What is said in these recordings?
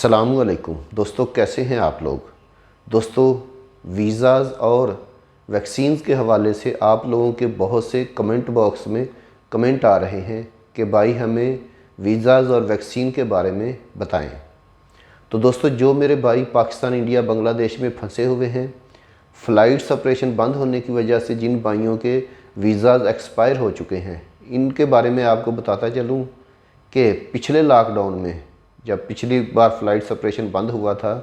अस्सलामुअलैकुम दोस्तों, कैसे हैं आप लोग। दोस्तों, वीज़ाज़ और वैक्सीन्स के हवाले से आप लोगों के बहुत से कमेंट बॉक्स में कमेंट आ रहे हैं कि भाई हमें वीज़ाज़ और वैक्सीन के बारे में बताएं। तो दोस्तों, जो मेरे भाई पाकिस्तान, इंडिया, बांग्लादेश में फंसे हुए हैं, फ़्लाइट सेपरेशन बंद होने की वजह से जिन भाइयों के वीज़ाज़ एक्सपायर हो चुके हैं, इनके बारे में आपको बताता चलूँ कि पिछले लॉकडाउन में जब पिछली बार फ़्लाइट सेपरेशन बंद हुआ था,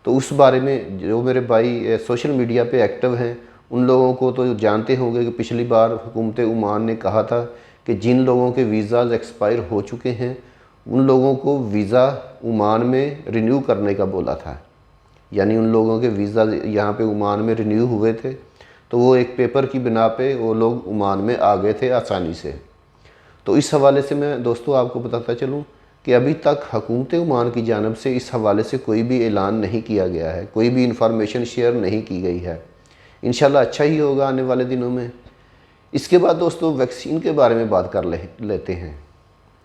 तो उस बारे में जो मेरे भाई सोशल मीडिया पे एक्टिव हैं, उन लोगों को तो जानते होंगे कि पिछली बार हुकूमत ओमान ने कहा था कि जिन लोगों के वीज़ाज़ एक्सपायर हो चुके हैं उन लोगों को वीज़ा ओमान में रिन्यू करने का बोला था। यानी उन लोगों के वीज़ा यहाँ पे ओमान में रिन्यू हुए थे, तो वो एक पेपर की बिना पे वो लोग ओमान में आ गए थे आसानी से। तो इस हवाले से मैं दोस्तों आपको बताता चलूँ कि अभी तक हुकूमत ओमान की जानिब से इस हवाले से कोई भी ऐलान नहीं किया गया है, कोई भी इंफॉर्मेशन शेयर नहीं की गई है। इंशाल्लाह अच्छा ही होगा आने वाले दिनों में। इसके बाद दोस्तों, वैक्सीन के बारे में बात कर लेते हैं।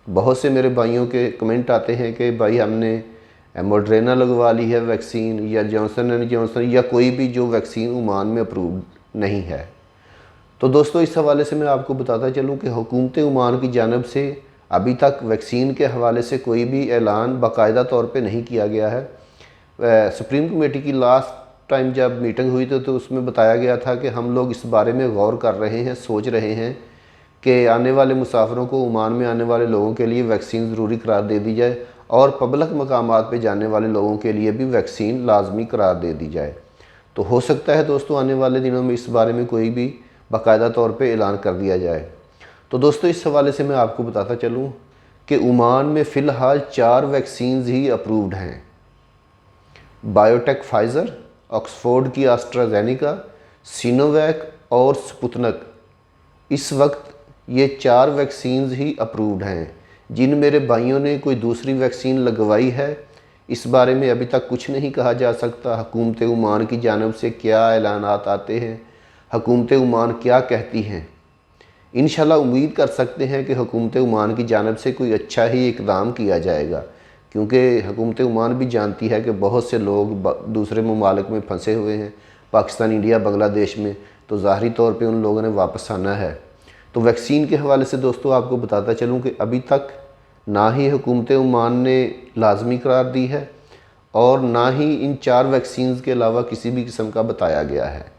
बहुत से मेरे भाइयों के कमेंट आते हैं कि भाई हमने मॉडर्ना लगवा ली है वैक्सीन, या जॉनसन एंड जॉनसन, या कोई भी जो वैक्सीन ओमान में अप्रूव नहीं है। तो दोस्तों, इस हवाले से मैं आपको बताता चलूँ कि हुकूमत ओमान की जानिब से अभी तक वैक्सीन के हवाले से कोई भी ऐलान बाकायदा तौर पे नहीं किया गया है। सुप्रीम कमेटी की लास्ट टाइम जब मीटिंग हुई तो उसमें बताया गया था कि हम लोग इस बारे में गौर कर रहे हैं, सोच रहे हैं कि आने वाले मुसाफिरों को, ओमान में आने वाले लोगों के लिए वैक्सीन ज़रूरी करार दे दी जाए और पब्लिक मकामात पे जाने वाले लोगों के लिए भी वैक्सीन लाजमी करार दे दी जाए। तो हो सकता है दोस्तों आने वाले दिनों में इस बारे में कोई भी बाकायदा तौर पे ऐलान कर दिया जाए। तो दोस्तों, इस हवाले से मैं आपको बताता चलूँ कि ओमान में फ़िलहाल 4 वैक्सीन्स ही अप्रूव्ड हैं। बायोटेक फाइज़र, ऑक्सफोर्ड की एस्ट्राजेनेका, सिनोवैक और स्पुतनिक। इस वक्त ये 4 वैक्सीन्स ही अप्रूव्ड हैं। जिन मेरे भाइयों ने कोई दूसरी वैक्सीन लगवाई है, इस बारे में अभी तक कुछ नहीं कहा जा सकता। हुकूमत ओमान की जानिब से क्या ऐलानात आते हैं, हुकूमत ओमान क्या कहती हैं, इंशाल्लाह उम्मीद कर सकते हैं कि हुकूमत ओमान की जानिब से कोई अच्छा ही इक़दाम किया जाएगा, क्योंकि हुकूमत ओमान भी जानती है कि बहुत से लोग दूसरे ममालिक में फंसे हुए हैं, पाकिस्तान, इंडिया, बांग्लादेश में, तो ज़ाहरी तौर पे उन लोगों ने वापस आना है। तो वैक्सीन के हवाले से दोस्तों आपको बताता चलूँ कि अभी तक ना ही हुकूमत ओमान ने लाजमी करार दी है और ना ही इन 4 वैक्सीन के अलावा किसी भी किस्म का बताया गया है।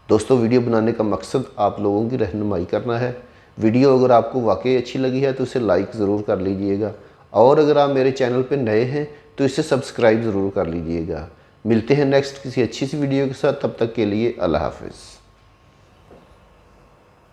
दोस्तों, वीडियो बनाने का मकसद आप लोगों की रहनुमाई करना है। वीडियो अगर आपको वाकई अच्छी लगी है तो इसे लाइक ज़रूर कर लीजिएगा, और अगर आप मेरे चैनल पर नए हैं तो इसे सब्सक्राइब ज़रूर कर लीजिएगा। मिलते हैं नेक्स्ट किसी अच्छी सी वीडियो के साथ, तब तक के लिए अल्लाह हाफ़िज़।